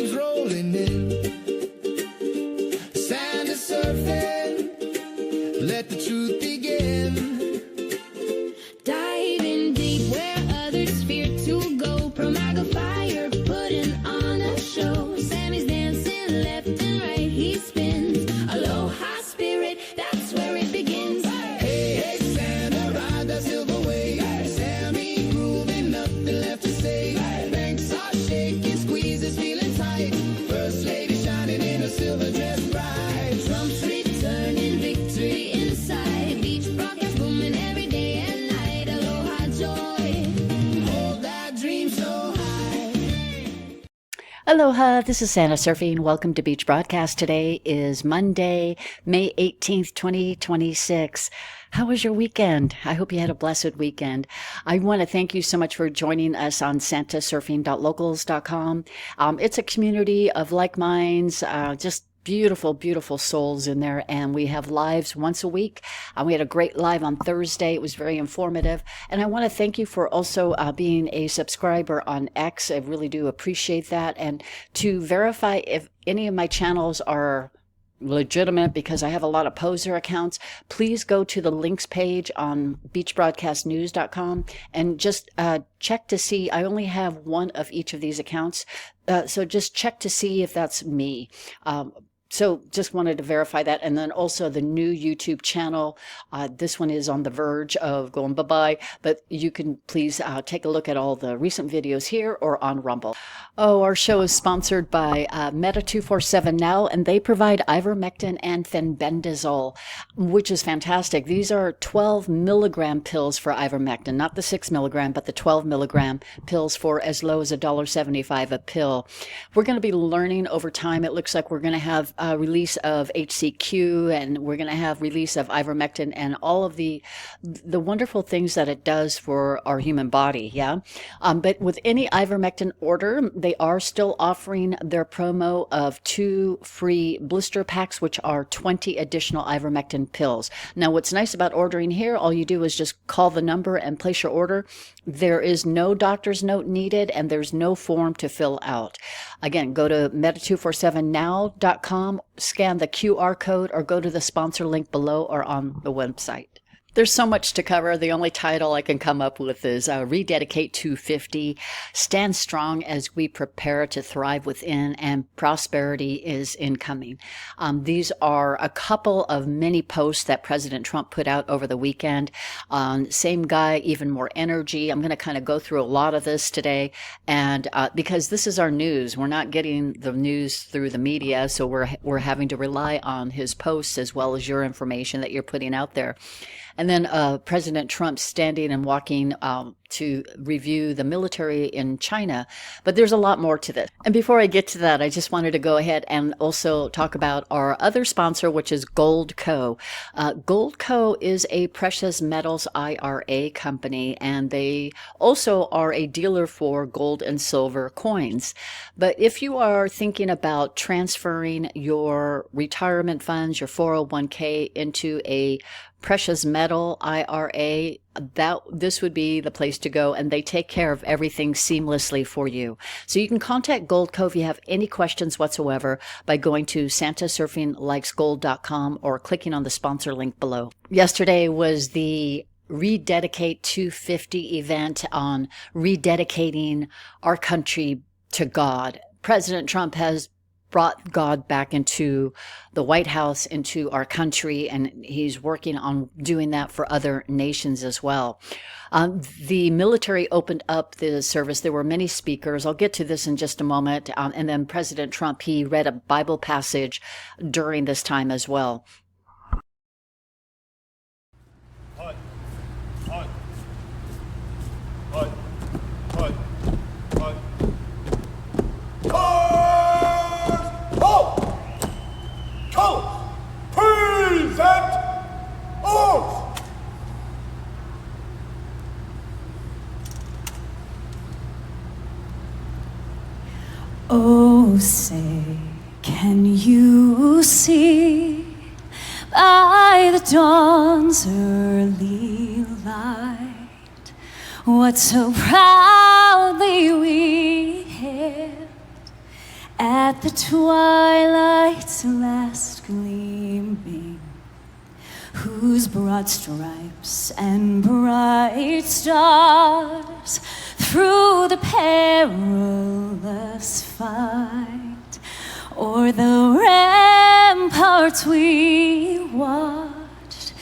waves rolling in. Sand is surfing, let the truth begin. Diving deep where others fear to go. Promaga fire putting on a show. Sammy's dancing left and right, he spins. Aloha spirit, that's where it begins. Hey, hey, Santa, ride that silver wave. Sammy grooving, nothing left to say. Banks are shaking, squeezes feeling tight. First lady shining in a silver dress bride. Trump's returning, victory inside. Beach broadcast booming every day and night. Aloha joy, Hold that dream so high. Aloha, this is Santa Surfing. Welcome to Beach Broadcast. Today is Monday, May 18th, 2026. How was your weekend? I hope you had a blessed weekend. I want to thank you so much for joining us on santasurfing.locals.com. It's a community of like minds, just beautiful, beautiful souls in there. And we have lives once a week. We had a great live on Thursday. It was very informative. And I want to thank you for also being a subscriber on X. I really do appreciate that. And to verify if any of my channels are legitimate, because I have a lot of poser accounts, please go to the links page on beachbroadcastnews.com and just check to see. I only have one of each of these accounts, so just check to see if that's me. So just wanted to verify that. And then also the new YouTube channel. This one is on the verge of going bye-bye, but you can please take a look at all the recent videos here or on Rumble. Oh, our show is sponsored by Meta 247 Now, and they provide ivermectin and fenbendazole, which is fantastic. These are 12 milligram pills for ivermectin, not the 6 milligram, but the 12 milligram pills for as low as $1.75 a pill. We're going to be learning over time. It looks like we're going to have release of HCQ, and we're going to have release of ivermectin and all of the wonderful things that it does for our human body. Yeah. But with any ivermectin order, they are still offering their promo of 2 free blister packs, which are 20 additional ivermectin pills. Now, what's nice about ordering here, all you do is just call the number and place your order. There is no doctor's note needed, and there's no form to fill out. Again, go to meta247now.com, scan the QR code, or go to the sponsor link below or on the website. There's so much to cover. The only title I can come up with is Rededicate 250, Stand Strong as We Prepare to Thrive Within, and Prosperity is Incoming. These are a couple of many posts that President Trump put out over the weekend. Same guy, even more energy. I'm going to kind of go through a lot of this today, and because this is our news. We're not getting the news through the media, so we're having to rely on his posts as well as your information that you're putting out there. And then President Trump standing and walking to review the military in China. But there's a lot more to this. And before I get to that, I just wanted to go ahead and also talk about our other sponsor, which is Gold Co. Gold Co. is a precious metals IRA company, and they also are a dealer for gold and silver coins. But if you are thinking about transferring your retirement funds, your 401k, into a precious metal IRA, this would be the place to go, and they take care of everything seamlessly for you. So you can contact Gold Co. if you have any questions whatsoever by going to santasurfinglikesgold.com or clicking on the sponsor link below. Yesterday was the Rededicate 250 event on rededicating our country to God. President Trump has brought God back into the White House, into our country, and he's working on doing that for other nations as well. The military opened up the service. There were many speakers. I'll get to this in just a moment. And then President Trump, he read a Bible passage during this time as well. Hut, hut, hut, hut, hut. Present arms! Oh, say, can you see by the dawn's early light what so proudly we hailed at the twilight's last gleaming, whose broad stripes and bright stars through the perilous fight o'er the ramparts we watched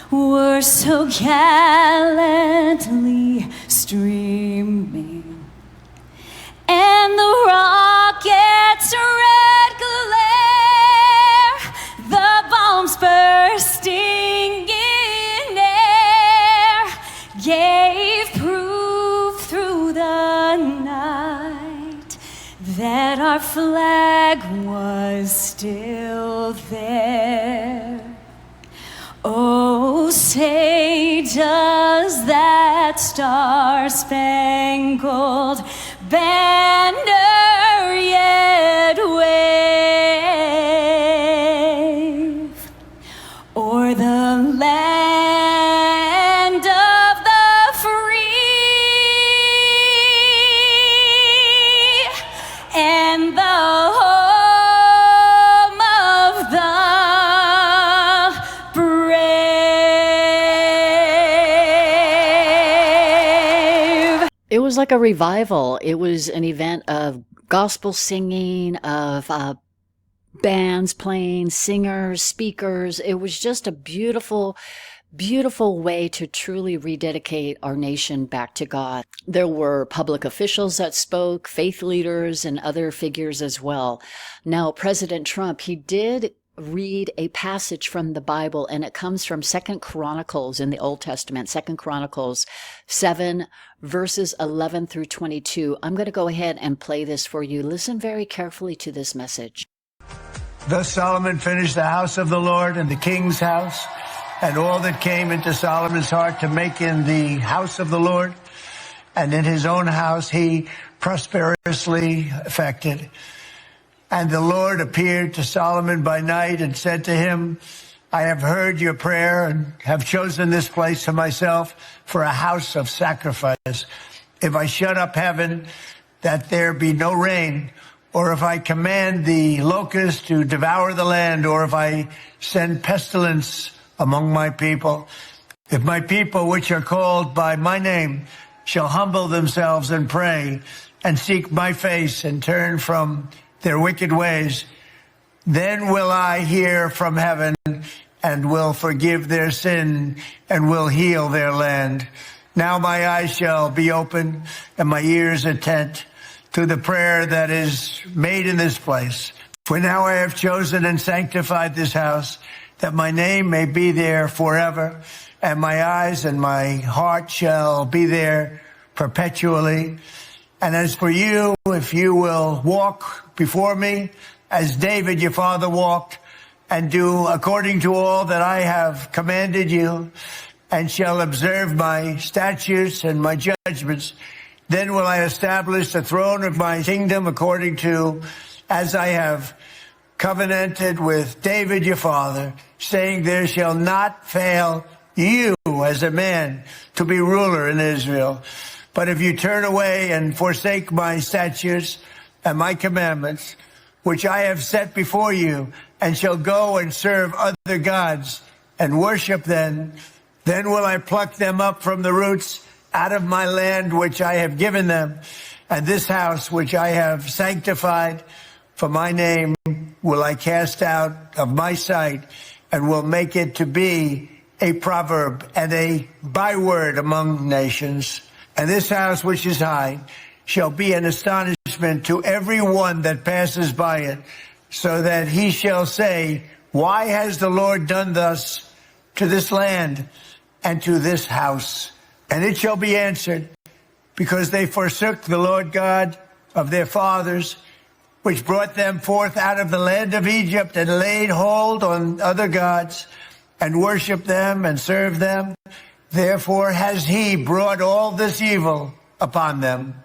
were so gallantly streaming, and the rocket's red glare, the bombs bursting in air, gave proof through the night that our flag was still there. Oh, say does that star-spangled banner yet wave o'er the land of the free and the home of the brave. It was like a revival. It was an event of gospel singing, of bands playing, singers, speakers. It was just a beautiful, beautiful way to truly rededicate our nation back to God. There were public officials that spoke, faith leaders, and other figures as well. Now, President Trump, he did read a passage from the Bible, and it comes from 2 Chronicles in the Old Testament, 2 Chronicles 7, verses 11 through 22. I'm going to go ahead and play this for you. Listen very carefully to this message. Thus Solomon finished the house of the Lord and the king's house, and all that came into Solomon's heart to make in the house of the Lord, and in his own house he prosperously effected. And the Lord appeared to Solomon by night and said to him, I have heard your prayer and have chosen this place for myself for a house of sacrifice. If I shut up heaven, that there be no rain, or if I command the locust to devour the land, or if I send pestilence among my people, if my people which are called by my name shall humble themselves and pray and seek my face and turn from their wicked ways, then will I hear from heaven and will forgive their sin and will heal their land. Now my eyes shall be open and my ears attent to the prayer that is made in this place. For now I have chosen and sanctified this house, that my name may be there forever, and my eyes and my heart shall be there perpetually. And as for you, if you will walk before me, as David your father walked, and do according to all that I have commanded you, and shall observe my statutes and my judgments, then will I establish the throne of my kingdom according to as I have covenanted with David your father, saying, there shall not fail you as a man to be ruler in Israel. But if you turn away and forsake my statutes and my commandments, which I have set before you, and shall go and serve other gods and worship them, then will I pluck them up from the roots out of my land which I have given them, and this house which I have sanctified for my name will I cast out of my sight, and will make it to be a proverb and a byword among nations. And this house which is high shall be an astonishment to every one that passes by it, so that he shall say, why has the Lord done thus to this land and to this house? And it shall be answered, because they forsook the Lord God of their fathers, which brought them forth out of the land of Egypt, and laid hold on other gods, and worshipped them and served them. Therefore has he brought all this evil upon them.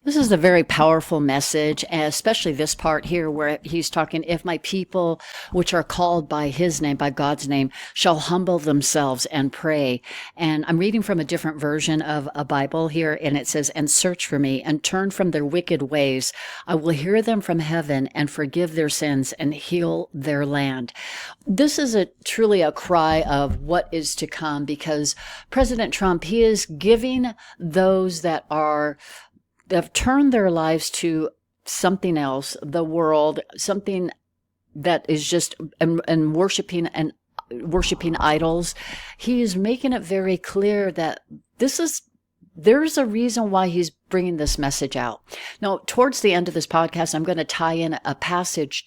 This is a very powerful message, especially this part here where he's talking, if my people, which are called by his name, by God's name, shall humble themselves and pray. And I'm reading from a different version of a Bible here, and it says, and search for me and turn from their wicked ways. I will hear them from heaven and forgive their sins and heal their land. This is truly a cry of what is to come, because President Trump, he is giving those that have turned their lives to something else, the world, something that is just and worshiping idols. He is making it very clear that there's a reason why he's bringing this message out. Now, towards the end of this podcast, I'm going to tie in a passage.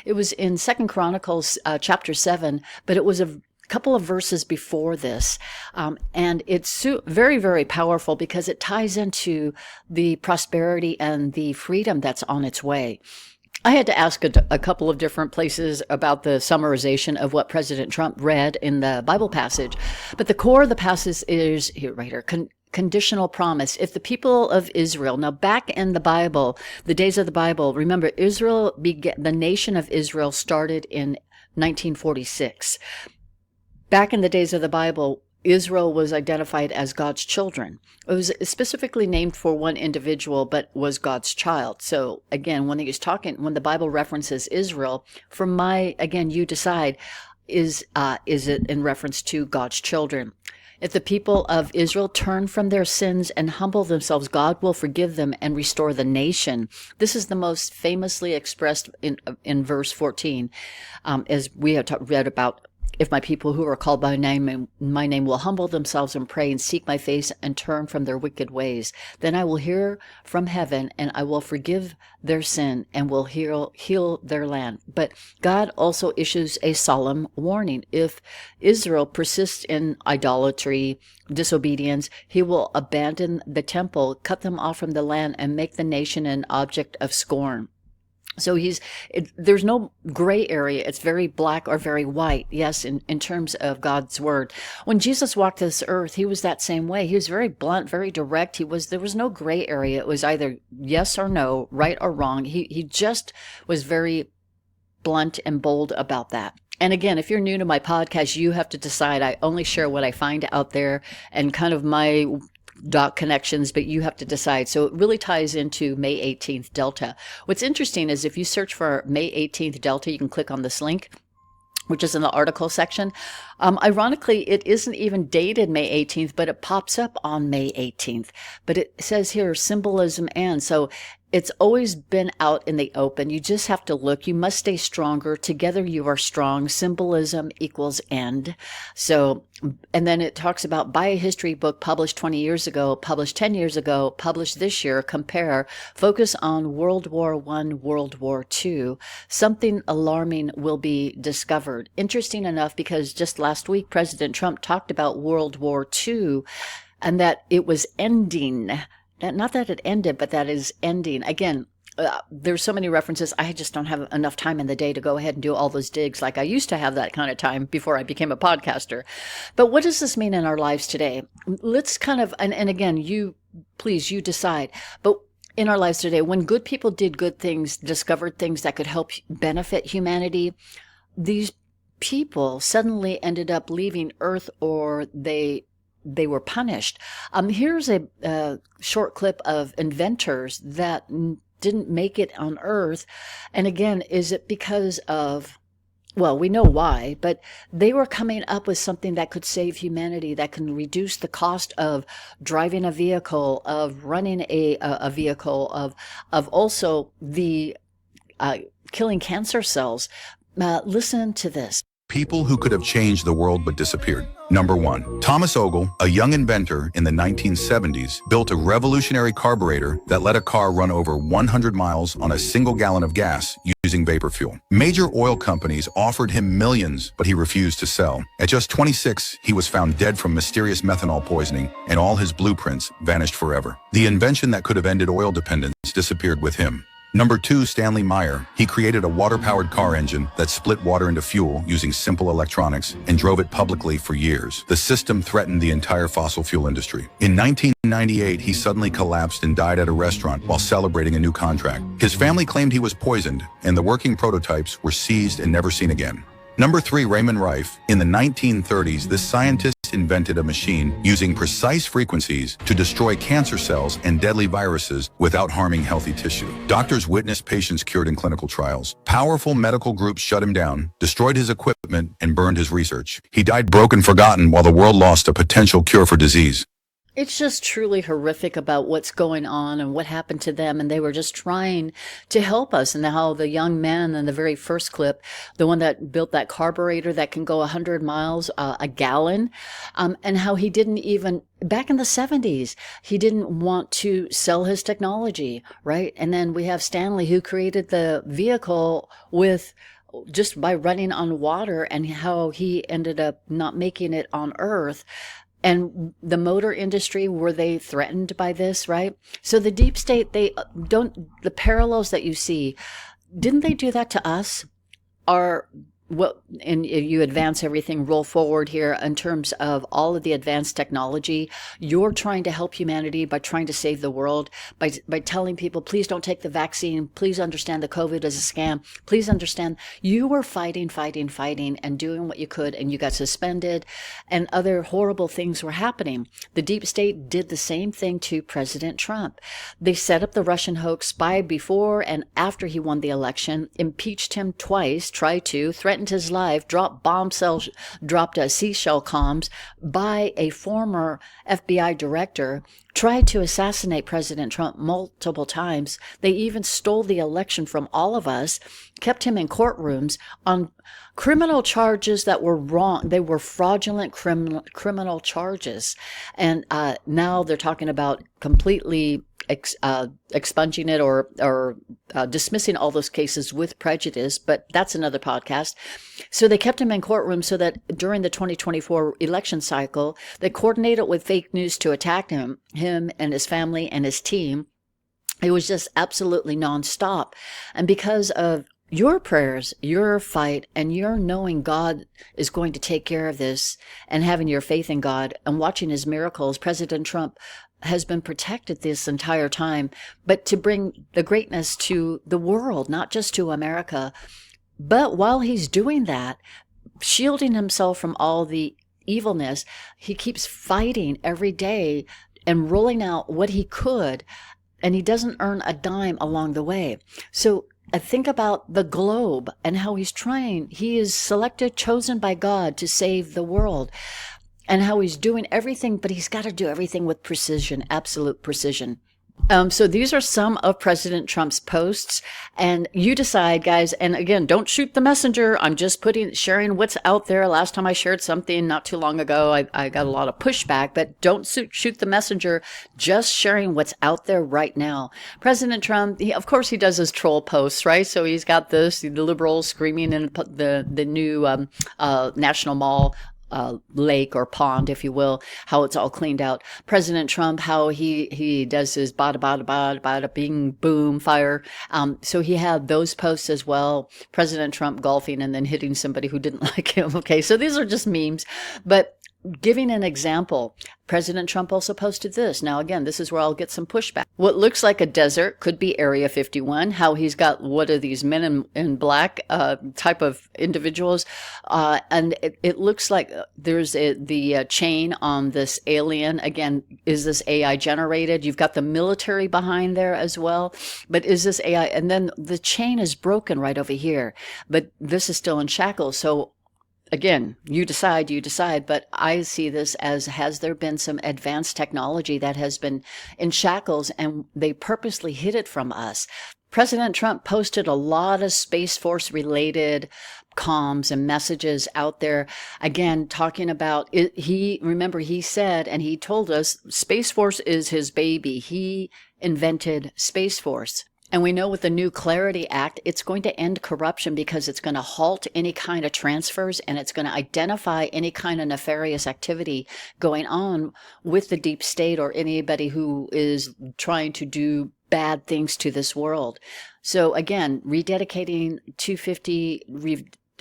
It was in 2 Chronicles chapter 7, but it was a couple of verses before this. And it's very, very powerful because it ties into the prosperity and the freedom that's on its way. I had to ask a couple of different places about the summarization of what President Trump read in the Bible passage. But the core of the passage is right here. Conditional promise. If the people of Israel, now back in the Bible, the days of the Bible, remember the nation of Israel started in 1946. Back in the days of the Bible, Israel was identified as God's children. It was specifically named for one individual, but was God's child. So again, when the Bible references Israel, you decide, is it in reference to God's children? If the people of Israel turn from their sins and humble themselves, God will forgive them and restore the nation. This is the most famously expressed in verse 14, as we have read about. If my people who are called by my name will humble themselves and pray and seek my face and turn from their wicked ways, then I will hear from heaven and I will forgive their sin and will heal their land. But God also issues a solemn warning. If Israel persists in idolatry, disobedience, he will abandon the temple, cut them off from the land, and make the nation an object of scorn. So there's no gray area. It's very black or very white. Yes, in terms of God's word. When Jesus walked this earth, he was that same way. He was very blunt, very direct. There was no gray area. It was either yes or no, right or wrong. He just was very blunt and bold about that. And again, if you're new to my podcast, you have to decide. I only share what I find out there and kind of my dot connections, but you have to decide. So it really ties into May 18th Delta. What's interesting is if you search for May 18th Delta, you can click on this link, which is in the article section. Ironically, it isn't even dated May 18th, but it pops up on May 18th. But it says here, symbolism and. So it's always been out in the open. You just have to look. You must stay stronger. Together you are strong. Symbolism equals end. So, and then it talks about buy a history book published 20 years ago, published 10 years ago, published this year, compare, focus on World War I, World War II. Something alarming will be discovered. Interesting enough, because just last week, President Trump talked about World War II and that it was ending. Not that it ended, but that is ending. Again, there's so many references. I just don't have enough time in the day to go ahead and do all those digs like I used to have that kind of time before I became a podcaster. But what does this mean in our lives today? Let's kind of, and again, you decide. But in our lives today, when good people did good things, discovered things that could help benefit humanity, these people suddenly ended up leaving Earth, or they were punished. Here's a short clip of inventors that didn't make it on Earth. And again, is it because of, well, we know why, but they were coming up with something that could save humanity, that can reduce the cost of driving a vehicle, of running a vehicle, of also the killing cancer cells. Listen to this. People who could have changed the world but disappeared. Number 1. Thomas Ogle, a young inventor in the 1970s, built a revolutionary carburetor that let a car run over 100 miles on a single gallon of gas using vapor fuel. Major oil companies offered him millions, but he refused to sell. At just 26, he was found dead from mysterious methanol poisoning, and all his blueprints vanished forever. The invention that could have ended oil dependence disappeared with him. Number 2, Stanley Meyer. He created a water-powered car engine that split water into fuel using simple electronics and drove it publicly for years. The system threatened the entire fossil fuel industry. In 1998, he suddenly collapsed and died at a restaurant while celebrating a new contract. His family claimed he was poisoned, and the working prototypes were seized and never seen again. Number 3, Raymond Rife. In the 1930s, this scientist invented a machine using precise frequencies to destroy cancer cells and deadly viruses without harming healthy tissue. Doctors witnessed patients cured in clinical trials. Powerful medical groups shut him down, destroyed his equipment, and burned his research. He died broken, forgotten, while the world lost a potential cure for disease. It's just truly horrific about what's going on and what happened to them. And they were just trying to help us. And how the young man in the very first clip, the one that built that carburetor that can go 100 miles a gallon, and how he didn't even, back in the 70s, he didn't want to sell his technology, right? And then we have Stanley, who created the vehicle with just by running on water, and how he ended up not making it on Earth. And the motor industry, were they threatened by this, right? So the deep state, the parallels that you see, didn't they do that to us? And you advance everything, roll forward here in terms of all of the advanced technology. You're trying to help humanity by trying to save the world, by telling people, please don't take the vaccine. Please understand the COVID is a scam. Please understand you were fighting and doing what you could, and you got suspended, and other horrible things were happening. The deep state did the same thing to President Trump. They set up the Russian hoax spy before and after he won the election, impeached him twice, threatened his life, dropped seashell comms by a former FBI director, tried to assassinate President Trump multiple times. They even stole the election from all of us, kept him in courtrooms on criminal charges that were wrong. They were fraudulent criminal charges. And now they're talking about completely expunging it or dismissing all those cases with prejudice, but that's another podcast. So they kept him in courtroom so that during the 2024 election cycle, they coordinated with fake news to attack him and his family and his team. It was just absolutely nonstop. And because of your prayers, your fight, and your knowing God is going to take care of this, and having your faith in God and watching his miracles, President Trump has been protected this entire time, but to bring the greatness to the world, not just to America. But while he's doing that, shielding himself from all the evilness, he keeps fighting every day and rolling out what he could, and he doesn't earn a dime along the way. So I think about the globe and how he is selected, chosen by God to save the world, and how he's doing everything, but he's got to do everything with precision, absolute precision. So these are some of President Trump's posts, and you decide, guys. And again, don't shoot the messenger. I'm just sharing what's out there. Last time I shared something not too long ago, I got a lot of pushback, but don't shoot the messenger. Just sharing what's out there right now. President Trump, of course, he does his troll posts, right? So he's got the liberals screaming in the new National Mall lake or pond, if you will, how it's all cleaned out. President Trump, how he does his bada bada bada bada bing boom fire. So he had those posts as well. President Trump golfing and then hitting somebody who didn't like him. Okay, so these are just memes, but giving an example, President Trump also posted this. Now, again, this is where I'll get some pushback. What looks like a desert could be Area 51, how he's got, what are these men in black type of individuals? And it looks like there's the chain on this alien. Again, is this AI generated? You've got the military behind there as well. But is this AI? And then the chain is broken right over here. But this is still in shackles. So again, you decide, but I see this as, has there been some advanced technology that has been in shackles and they purposely hid it from us? President Trump posted a lot of Space Force related comms and messages out there, again, talking about it. He said, and he told us, Space Force is his baby. He invented Space Force. And we know with the new Clarity Act, it's going to end corruption because it's going to halt any kind of transfers, and it's going to identify any kind of nefarious activity going on with the deep state or anybody who is trying to do bad things to this world. So again, rededicating 250,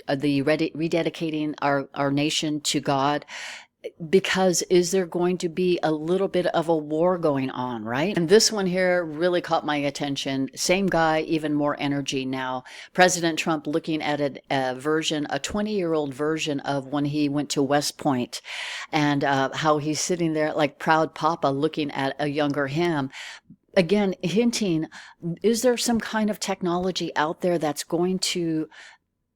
rededicating our nation to God, because is there going to be a little bit of a war going on, right? And this one here really caught my attention. Same guy, even more energy now. President Trump looking at a 20-year-old version of when he went to West Point, and how he's sitting there like proud papa looking at a younger him. Again, hinting, is there some kind of technology out there that's going to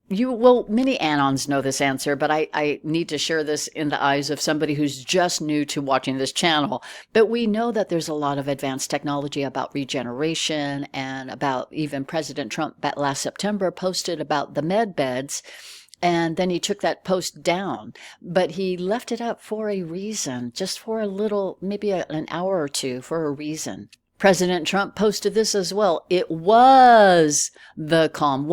many Anons know this answer, but I need to share this in the eyes of somebody who's just new to watching this channel. But we know that there's a lot of advanced technology about regeneration, and about even President Trump last September posted about the med beds. And then he took that post down, but he left it up for a reason, just for a little, maybe an hour or two, for a reason. President Trump posted this as well. It was the calm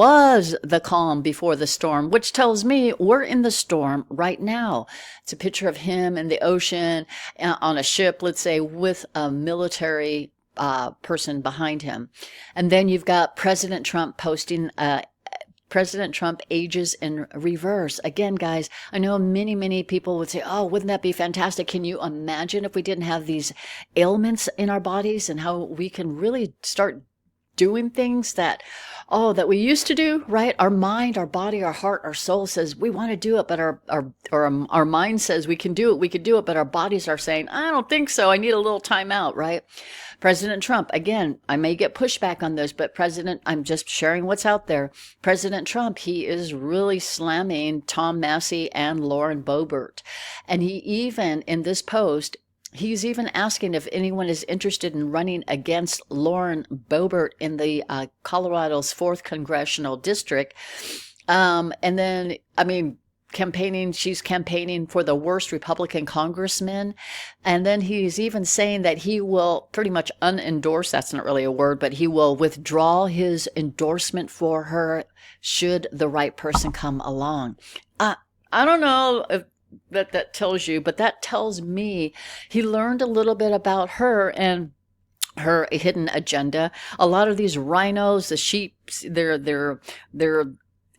before the storm, which tells me we're in the storm right now. It's a picture of him in the ocean on a ship, let's say, with a military person behind him. And then you've got President Trump posting President Trump ages in reverse. Again, guys, I know many people would say, oh, wouldn't that be fantastic? Can you imagine if we didn't have these ailments in our bodies, and how we can really start doing things that we used to do, right? Our mind, our body, our heart, our soul says we want to do it, but our mind says we can do it, but our bodies are saying, I don't think so. I need a little time out, right? President Trump, again, I may get pushback on this, but I'm just sharing what's out there. President Trump, he is really slamming Tom Massey and Lauren Boebert. And he even, in this post, he's even asking if anyone is interested in running against Lauren Boebert in the Colorado's 4th Congressional District. And then, she's campaigning for the worst Republican congressman. And then he's even saying that he will pretty much unendorse, that's not really a word, but he will withdraw his endorsement for her should the right person come along. I don't know if that tells you, but that tells me he learned a little bit about her and her hidden agenda. A lot of these rhinos, the sheep, they're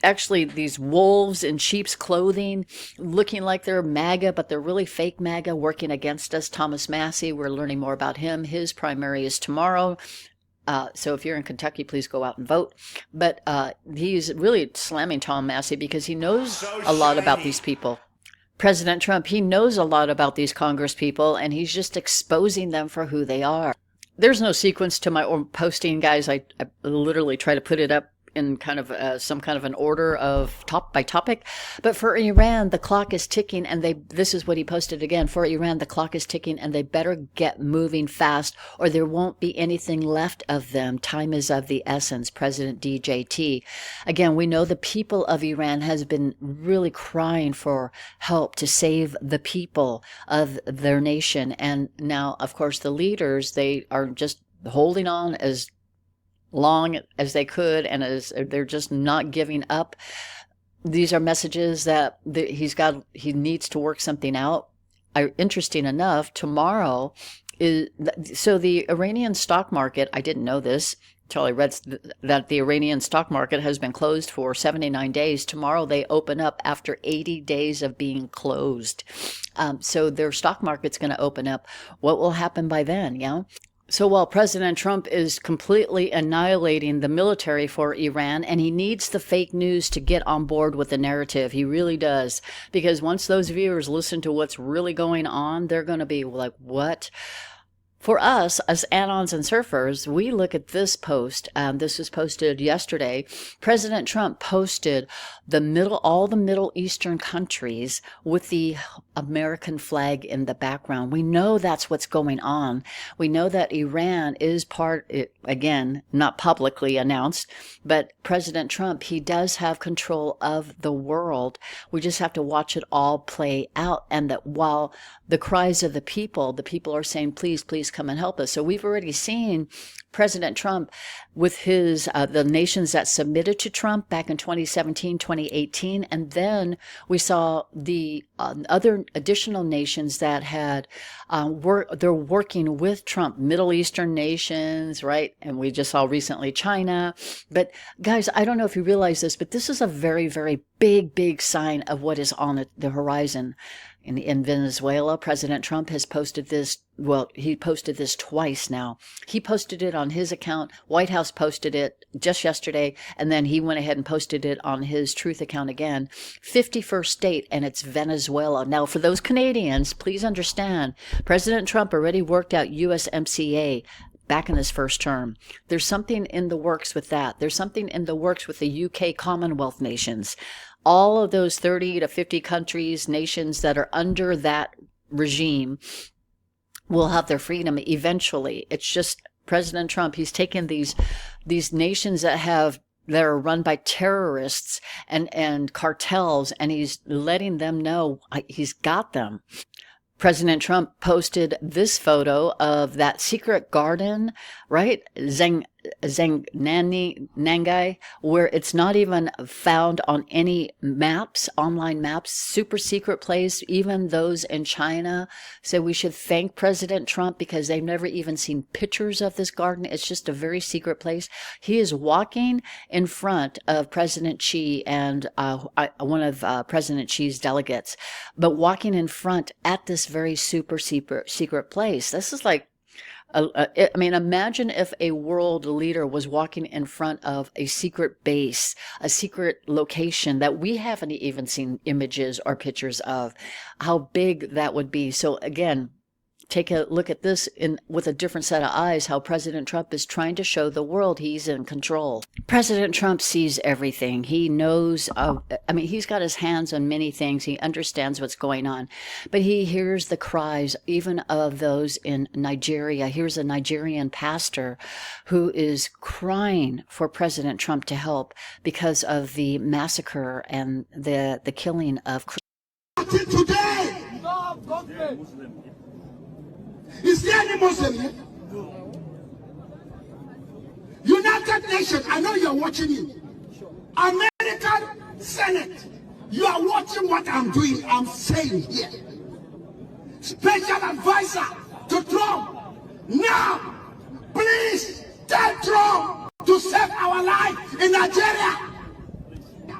actually these wolves in sheep's clothing, looking like they're MAGA, but they're really fake MAGA, working against us. Thomas Massey, we're learning more about him. His primary is tomorrow. So if you're in Kentucky, please go out and vote. But he's really slamming Tom Massey because he knows a lot about these people. President Trump, he knows a lot about these Congress people, and he's just exposing them for who they are. There's no sequence to my posting, guys. I literally try to put it up in kind of some kind of an order of by topic. But for Iran, the clock is ticking, and this is what he posted again. For Iran, the clock is ticking, and they better get moving fast, or there won't be anything left of them. Time is of the essence. President DJT. Again, we know the people of Iran has been really crying for help to save the people of their nation. And now, of course, the leaders, they are just holding on as long as they could, and as they're just not giving up. These are messages that he needs to work something out. Interesting enough, tomorrow so the Iranian stock market, I didn't know this until I read that the Iranian stock market has been closed for 79 days. Tomorrow they open up after 80 days of being closed. So their stock market's going to open up. What will happen by then? Yeah. So while President Trump is completely annihilating the military for Iran, and he needs the fake news to get on board with the narrative, he really does. Because once those viewers listen to what's really going on, they're going to be like, what? For us, as Anons and surfers, we look at this post. This was posted yesterday. President Trump posted all the Middle Eastern countries with the American flag in the background. We know that's what's going on. We know that Iran is again, not publicly announced, but President Trump, he does have control of the world. We just have to watch it all play out. And that while the cries of the people are saying, please, please please come and help us. So we've already seen President Trump with his the nations that submitted to Trump back in 2017, 2018, and then we saw the other additional nations that had they're working with Trump, Middle Eastern nations, right? And we just saw recently China. But guys, I don't know if you realize this, but this is a very, very big sign of what is on the horizon. In Venezuela, President Trump has posted this. Well, he posted this twice now. He posted it on his account. White House posted it just yesterday, and then he went ahead and posted it on his Truth account again. 51st state, and it's Venezuela. Now, for those Canadians, please understand, President Trump already worked out USMCA back in his first term. There's something in the works with that. There's something in the works with the UK Commonwealth nations. All of those 30 to 50 countries, nations that are under that regime will have their freedom eventually. It's just President Trump, he's taken these nations that are run by terrorists and cartels, and he's letting them know he's got them. President Trump posted this photo of that secret garden, right? Nangai, where it's not even found on any maps, online maps, super secret place. Even those in China say we should thank President Trump because they've never even seen pictures of this garden. It's just a very secret place. He is walking in front of President Xi and one of President Xi's delegates, but walking in front at this very super secret place. This is like, I mean, imagine if a world leader was walking in front of a secret base, a secret location that we haven't even seen images or pictures of, how big that would be. So again, take a look at this with a different set of eyes, how President Trump is trying to show the world he's in control. President Trump sees everything. He knows, he's got his hands on many things. He understands what's going on. But he hears the cries, even of those in Nigeria. Here's a Nigerian pastor who is crying for President Trump to help because of the massacre and the killing of Christians. Today, is there any Muslim here? United Nations, I know you're watching it. American Senate, you are watching what I'm doing, I'm saying here. Special advisor to Trump, now, please tell Trump to save our life in Nigeria.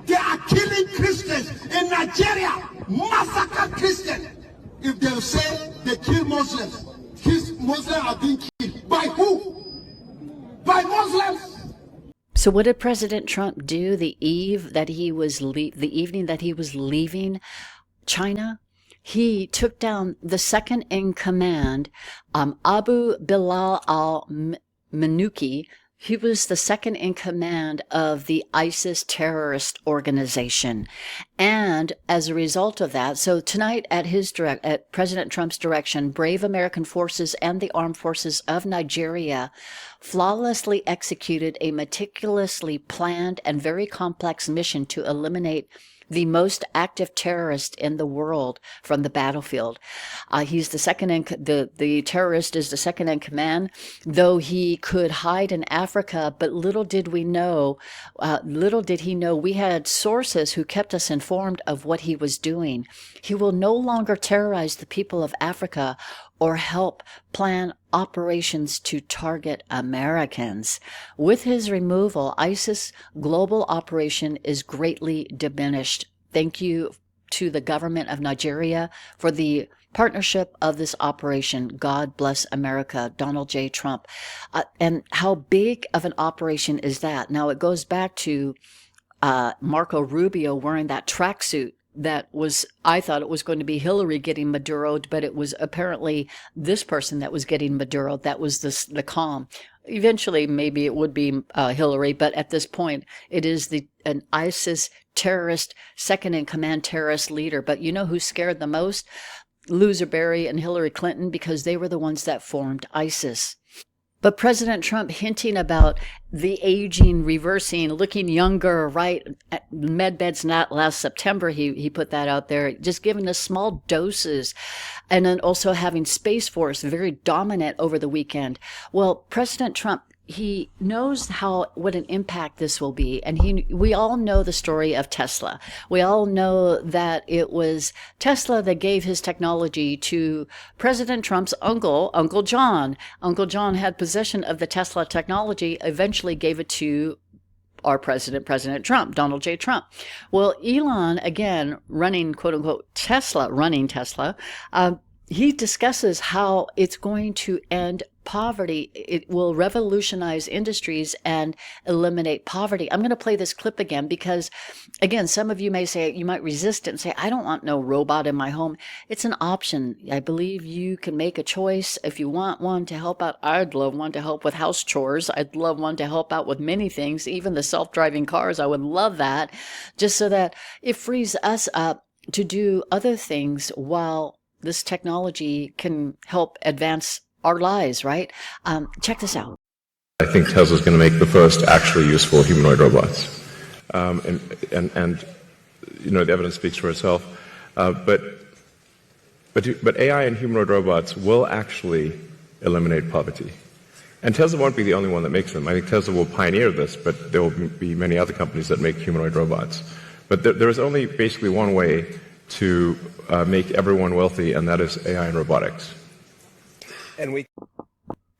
They are killing Christians in Nigeria, massacre Christians. If they say they kill Muslims, Muslims are being killed. By who? By Muslims. So what did President Trump do the evening that he was leaving China? He took down the second in command, Abu Bilal al-Manuki. He was the second in command of the ISIS terrorist organization. And as a result of that, so tonight at President Trump's direction, brave American forces and the armed forces of Nigeria flawlessly executed a meticulously planned and very complex mission to eliminate the most active terrorist in the world from the battlefield. He's the second the terrorist is the second in command, though he could hide in Africa, but little did he know, we had sources who kept us informed of what he was doing. He will no longer terrorize the people of Africa or help plan operations to target Americans. With his removal, ISIS global operation is greatly diminished. Thank you to the government of Nigeria for the partnership of this operation. God bless America, Donald J. Trump. And how big of an operation is that? Now, it goes back to Marco Rubio wearing that tracksuit. That was, I thought it was going to be Hillary getting Maduro'd, but it was apparently this person that was getting Maduro'd. That was the calm. Eventually, maybe it would be Hillary, but at this point, it is an ISIS terrorist, second in command terrorist leader. But you know who scared the most? Loser Barry and Hillary Clinton, because they were the ones that formed ISIS. But President Trump hinting about the aging, reversing, looking younger, right? Medbeds not last September, he put that out there, just giving us small doses. And then also having Space Force very dominant over the weekend. Well, President Trump, he knows what an impact this will be. And we all know the story of Tesla. We all know that it was Tesla that gave his technology to President Trump's uncle, Uncle John. Uncle John had possession of the Tesla technology, eventually gave it to our president, President Trump, Donald J. Trump. Well, Elon, again, running, quote unquote, Tesla, he discusses how it's going to end poverty. It will revolutionize industries and eliminate poverty. I'm going to play this clip again because, again, some of you may say, you might resist it and say, I don't want no robot in my home. It's an option. I believe you can make a choice. If you want one to help out, I'd love one to help with house chores. I'd love one to help out with many things, even the self-driving cars. I would love that, just so that it frees us up to do other things while this technology can help advance our lives, right? Check this out. I think Tesla's going to make the first actually useful humanoid robots. And you know, the evidence speaks for itself. But AI and humanoid robots will actually eliminate poverty. And Tesla won't be the only one that makes them. I think Tesla will pioneer this, but there will be many other companies that make humanoid robots. But there is only basically one way to make everyone wealthy, and that is AI and robotics.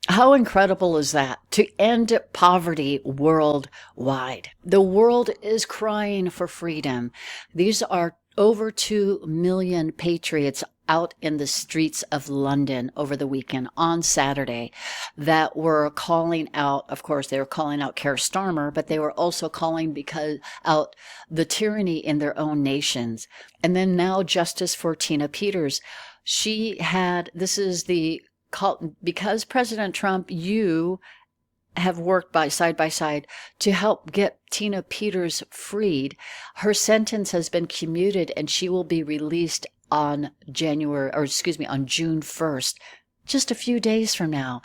How incredible is that? To end poverty worldwide. The world is crying for freedom. These are over 2 million patriots out in the streets of London over the weekend on Saturday that were calling out, of course, they were calling out Keir Starmer, but they were also calling out the tyranny in their own nations. And then now justice for Tina Peters. Because President Trump, you have worked side by side to help get Tina Peters freed. Her sentence has been commuted and she will be released on June 1st, just a few days from now.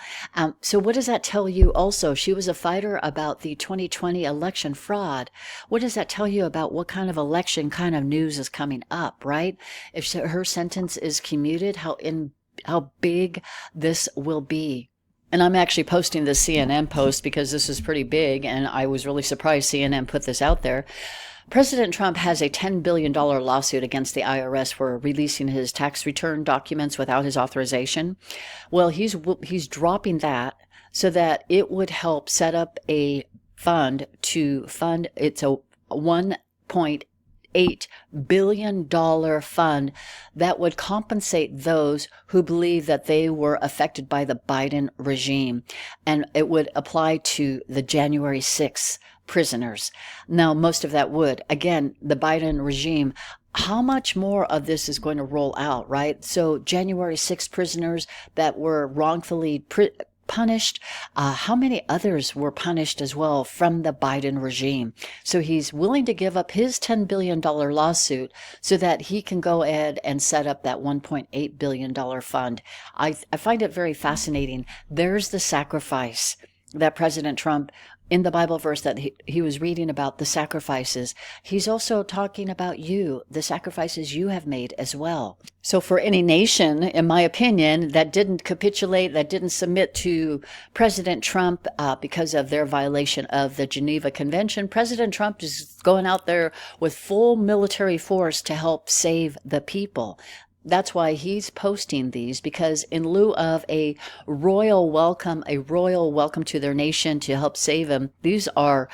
So what does that tell you also? She was a fighter about the 2020 election fraud. What does that tell you about what kind of election kind of news is coming up, right? If her sentence is commuted, how big this will be. And I'm actually posting this CNN post because this is pretty big, and I was really surprised CNN put this out there. President Trump has a $10 billion lawsuit against the IRS for releasing his tax return documents without his authorization. Well, he's dropping that so that it would help set up a fund to fund, it's a $1.8 billion fund that would compensate those who believe that they were affected by the Biden regime. And it would apply to the January 6th prisoners. Now, most of that would. Again, the Biden regime, how much more of this is going to roll out, right? So January 6th prisoners that were wrongfully punished, how many others were punished as well from the Biden regime? So he's willing to give up his $10 billion lawsuit so that he can go ahead and set up that $1.8 billion fund. I find it very fascinating. There's the sacrifice that President Trump, in the Bible verse that he was reading about, the sacrifices, he's also talking about you, the sacrifices you have made as well. So for any nation, in my opinion, that didn't capitulate, that didn't submit to President Trump because of their violation of the Geneva Convention, President Trump is going out there with full military force to help save the people. That's why he's posting these, because in lieu of a royal welcome to their nation to help save them, these are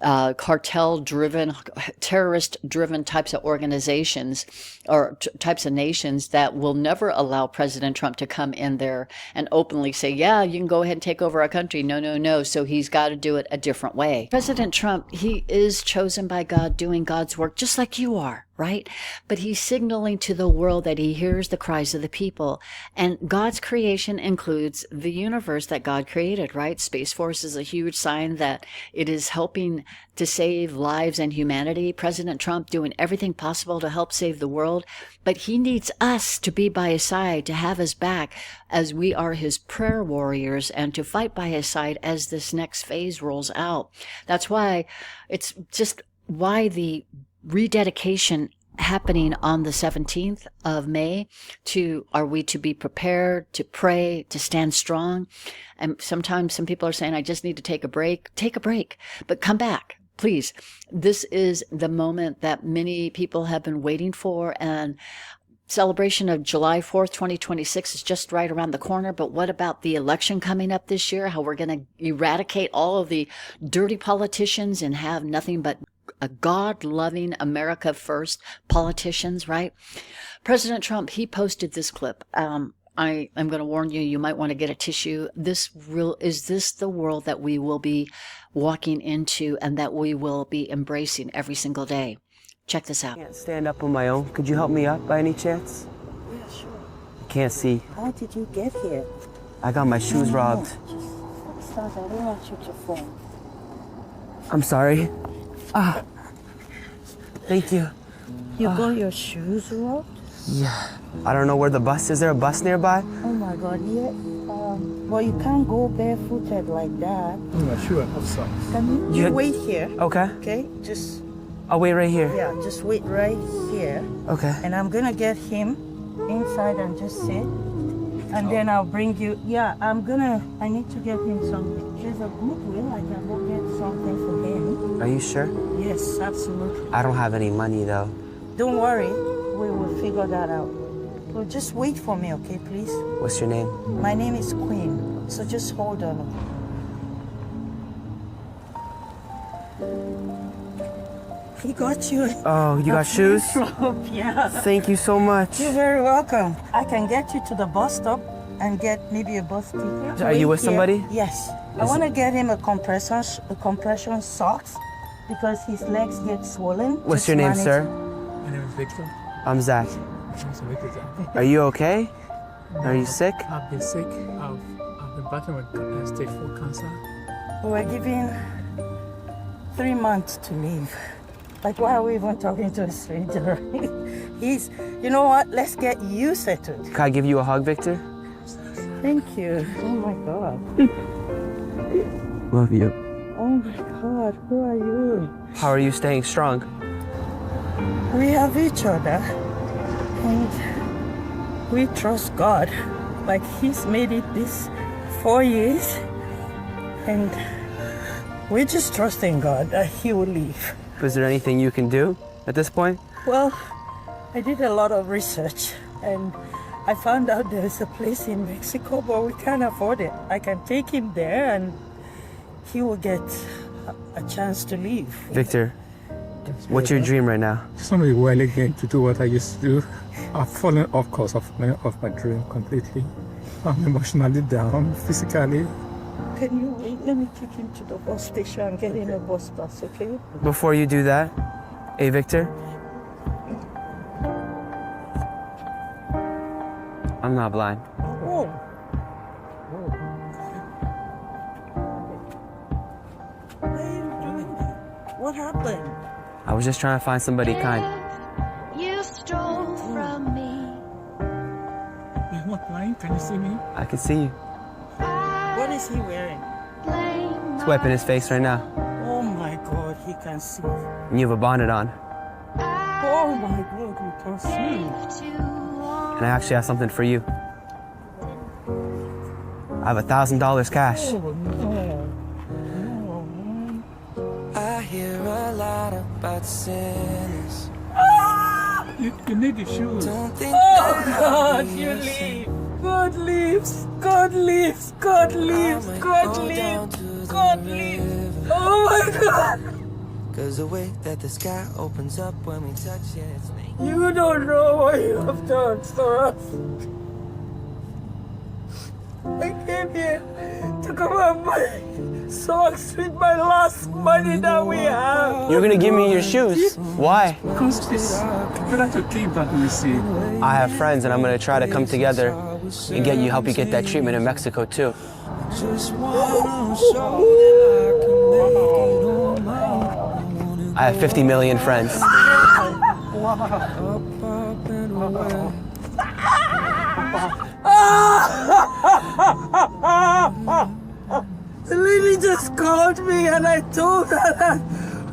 cartel-driven, terrorist-driven types of organizations or types of nations that will never allow President Trump to come in there and openly say, yeah, you can go ahead and take over our country. No, no, no. So he's got to do it a different way. President Trump, he is chosen by God, doing God's work, just like you are. right? But he's signaling to the world that he hears the cries of the people. And God's creation includes the universe that God created, right? Space Force is a huge sign that it is helping to save lives and humanity. President Trump doing everything possible to help save the world. But he needs us to be by his side, to have his back as we are his prayer warriors, and to fight by his side as this next phase rolls out. That's why it's just why the rededication happening on the 17th of May are we to be prepared, to pray, to stand strong. And sometimes some people are saying, I just need to take a break, but come back. Please, this is the moment that many people have been waiting for, and celebration of July 4th, 2026 is just right around the corner. But what about the election coming up this year? How we're going to eradicate all of the dirty politicians and have nothing but a God-loving, America first politicians, right? President Trump, he posted this clip. I am going to warn you, you might want to get a tissue. Is this the world that we will be walking into and that we will be embracing every single day? Check this out. I can't stand up on my own. Could you help me up by any chance? Yeah, sure. I can't see. How did you get here? I got my shoes robbed. Stop, I don't want you to fall. I'm sorry. Thank you. You got your shoes robbed? Yeah. I don't know where the bus is. Is there a bus nearby? Oh my God, yeah. Well, you can't go barefooted like that. Yeah, sure, have socks. Can you wait here? Okay. Okay, just... I'll wait right here. Yeah, just wait right here. Okay. And I'm gonna get him inside and just sit. And then I'll bring you... Yeah, I need to get him something. There's a Goodwill, I can go get something for him. Are you sure? Yes, absolutely. I don't have any money, though. Don't worry, we will figure that out. Well, just wait for me, okay, please? What's your name? My name is Queen, so just hold on. He got you. Oh, you got shoes? Yeah. Thank you so much. You're very welcome. I can get you to the bus stop and get maybe a bus ticket. Are you with somebody? Yes. I want to get him a compression socks because his legs get swollen. What's your name, sir? My name is Victor. I'm Zach. Are you okay? Are you sick? I've been sick. I've been battling with stage 4 cancer. We're giving 3 months to live. Like, why are we even talking to a stranger? You know what? Let's get you settled. Can I give you a hug, Victor? Thank you. Oh my God. Love you. Oh my God, who are you? How are you staying strong? We have each other. And we trust God. Like, He's made it this 4 years. And we're just trusting God that He will leave. Is there anything you can do at this point? Well, I did a lot of research and I found out there's a place in Mexico, but we can't afford it. I can take him there and he will get a chance to leave. Victor, what's your dream right now? Just want to be well again to do what I used to do. I've fallen off course of my dream completely. I'm emotionally down, physically. Can you wait? Let me take him to the bus station and get in a bus, okay? Before you do that, hey, Victor. I'm not blind. Oh. Why are you doing that? What happened? I was just trying to find somebody kind. You stole from me. I'm not blind. Can you see me? I can see you. What is he wearing? He's wiping his face right now. Oh my God, he can see. And you have a bonnet on. Oh my God, he can see. And I actually have something for you. I have $1,000 cash. Oh no. I hear a lot about sinners. You need the shoes. Don't think Oh God, you leave. God leaves. God leaves. God leaves. God leaves. God leaves. Oh my God. Cause the way that the sky opens up when we touch it, it's me. You don't know what you have done for us. I came here to come out my socks with my last money that we have. You're gonna give me your shoes. Why? Because it's better to keep than to receive. I have friends, and I'm gonna try to come together and help you get that treatment in Mexico too. I have 50 million friends. The lady just called me and I told her that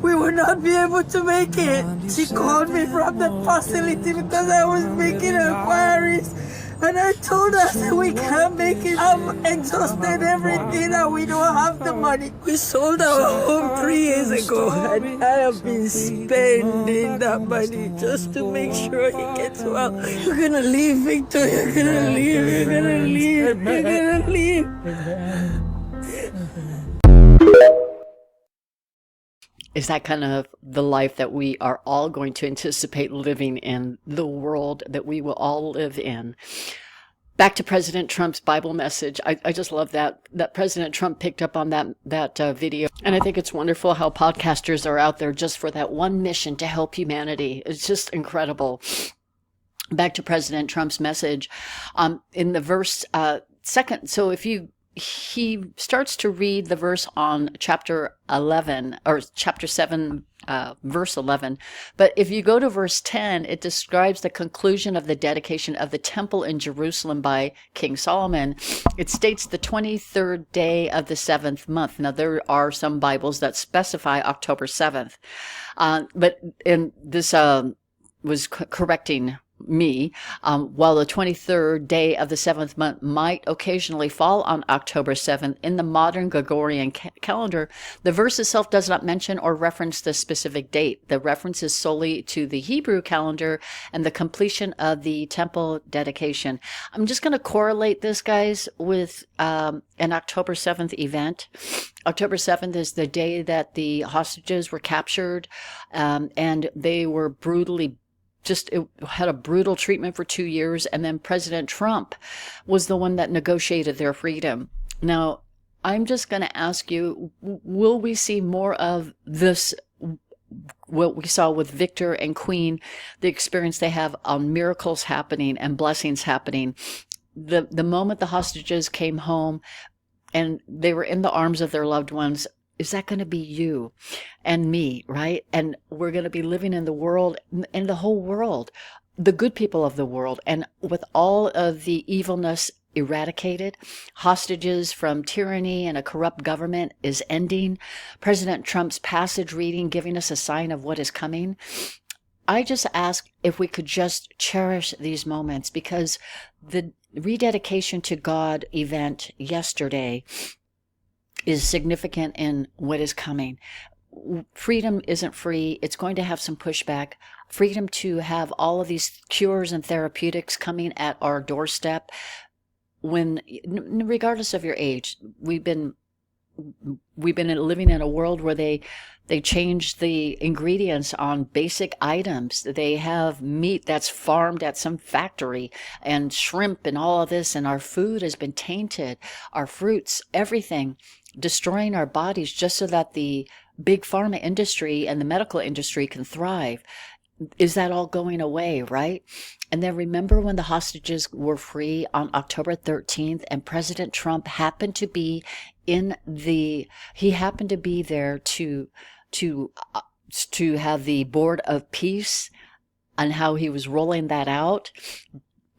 we would not be able to make it. She called me from the facility because I was making inquiries. And I told her that we can't make it. I'm exhausted everything and we don't have the money. We sold our home 3 years ago and I have been spending that money just to make sure he gets well. You're gonna leave, Victor. You're gonna leave. You're gonna leave. You're gonna leave. Is that kind of the life that we are all going to anticipate living in, the world that we will all live in? Back to President Trump's Bible message. I just love that President Trump picked up on that video. And I think it's wonderful how podcasters are out there just for that one mission to help humanity. It's just incredible. Back to President Trump's message. In the verse second, so he starts to read the verse on chapter 11 or chapter 7, verse 11. But if you go to verse 10, it describes the conclusion of the dedication of the temple in Jerusalem by King Solomon. It states the 23rd day of the 7th month. Now, there are some Bibles that specify October 7th. But in this was correcting me, while the 23rd day of the 7th month might occasionally fall on October 7th in the modern Gregorian calendar, the verse itself does not mention or reference the specific date. The reference is solely to the Hebrew calendar and the completion of the temple dedication. I'm just going to correlate this, guys, with an October 7th event. October 7th is the day that the hostages were captured, and they were brutally it had a brutal treatment for 2 years, and then President Trump was the one that negotiated their freedom. Now, I'm just going to ask you, will we see more of this, what we saw with Victor and Queen, the experience they have on miracles happening and blessings happening? The moment the hostages came home and they were in the arms of their loved ones, is that going to be you and me, right? And we're going to be living in the world, in the whole world, the good people of the world. And with all of the evilness eradicated, hostages from tyranny and a corrupt government is ending, President Trump's passage reading giving us a sign of what is coming. I just ask if we could just cherish these moments, because the rededication to God event yesterday is significant in what is coming. Freedom isn't free. It's going to have some pushback. Freedom to have all of these cures and therapeutics coming at our doorstep. When, regardless of your age, we've been living in a world where they changed the ingredients on basic items. They have meat that's farmed at some factory and shrimp and all of this, and our food has been tainted. Our fruits, everything, destroying our bodies just so that the big pharma industry and the medical industry can thrive. Is that all going away, right? And then remember when the hostages were free on October 13th and President Trump happened to be he happened to be there to have the Board of Peace, and how he was rolling that out.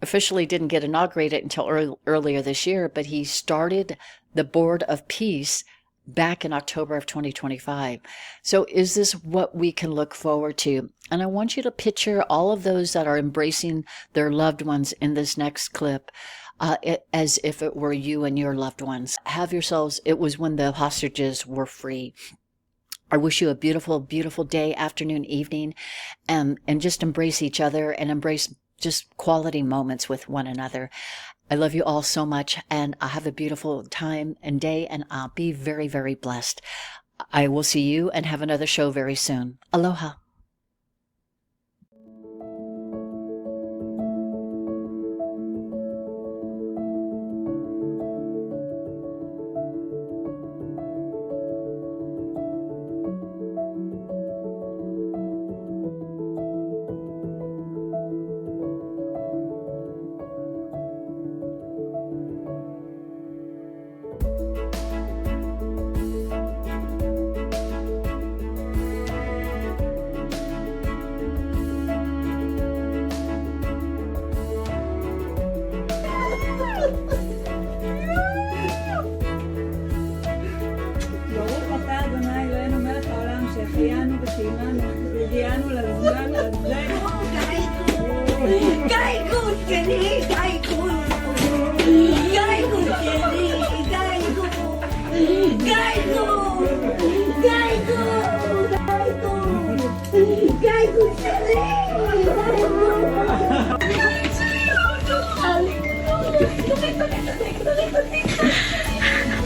Officially didn't get inaugurated until earlier this year, but he started the Board of Peace back in October of 2025. So is this what we can look forward to? And I want you to picture all of those that are embracing their loved ones in this next clip, as if it were you and your loved ones. Have yourselves, it was when the hostages were free. I wish you a beautiful, beautiful day, afternoon, evening, and just embrace each other and embrace just quality moments with one another. I love you all so much, and I have a beautiful time and day, and I'll be very, very blessed. I will see you and have another show very soon. Aloha. שהגענו ושהגענו והגיענו לזמן הזה. גייקות שלי, גייקות. גייקות שלי, גייקות. גייקות. גייקות. גייקות שלי.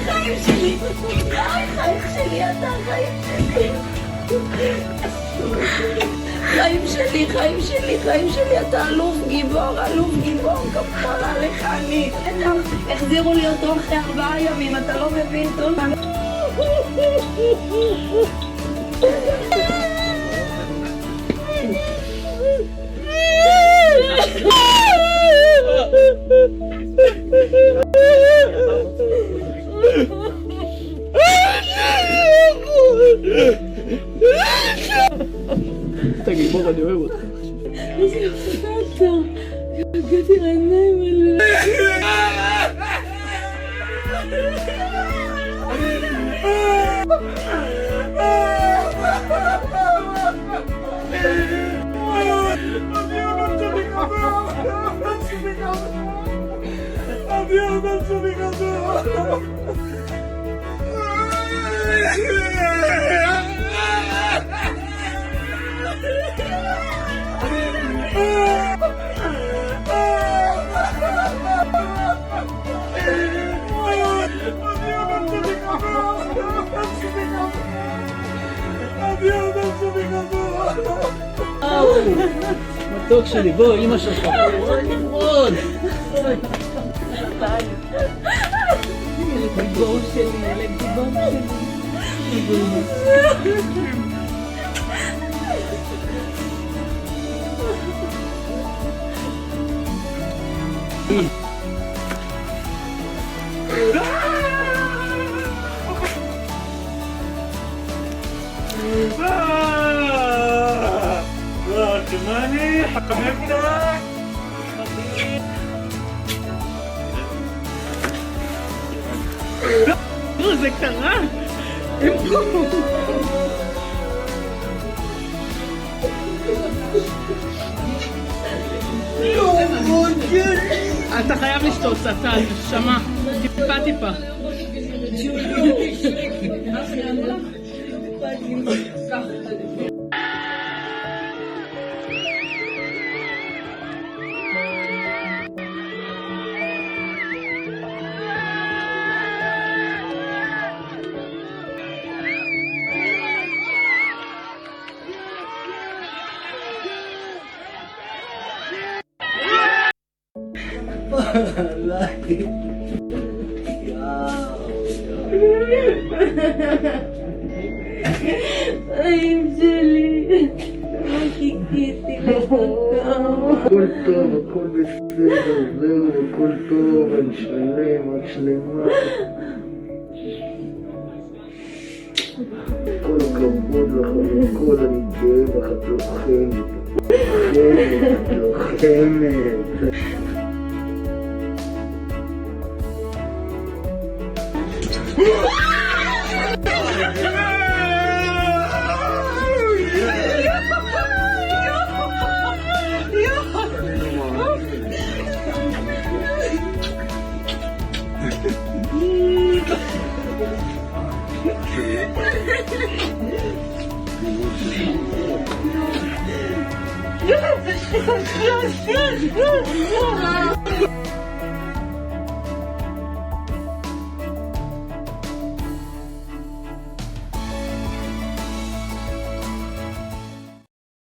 חיים שלי, חיים שלי, אתה חיים שלי. חיים שלי, חיים שלי, חיים שלי, אתה אלוף גיבור, כפרה לך אני. החזירו לי אותו אחרי 4 ימים, אתה לא מבין טוב. אתה גיבור, אני אוהב אותך. איזה יפה אתה. הגעתי לעיניים האלה. מתוק שלי, בוא, אמא שלך. עוד. גיבור שלי, גיבור שלי. رحماني حبيبتك זה קרה אתה חייב לשתות קצת, שמע, טיפה חיים שלי, לא חיכיתי לך. הכל טוב, הכל בסדר, זהו, הכל טוב, אני שלם, את שלמה. כל הכבוד לך וכל אני גאה בך, את לוחמת. Yes!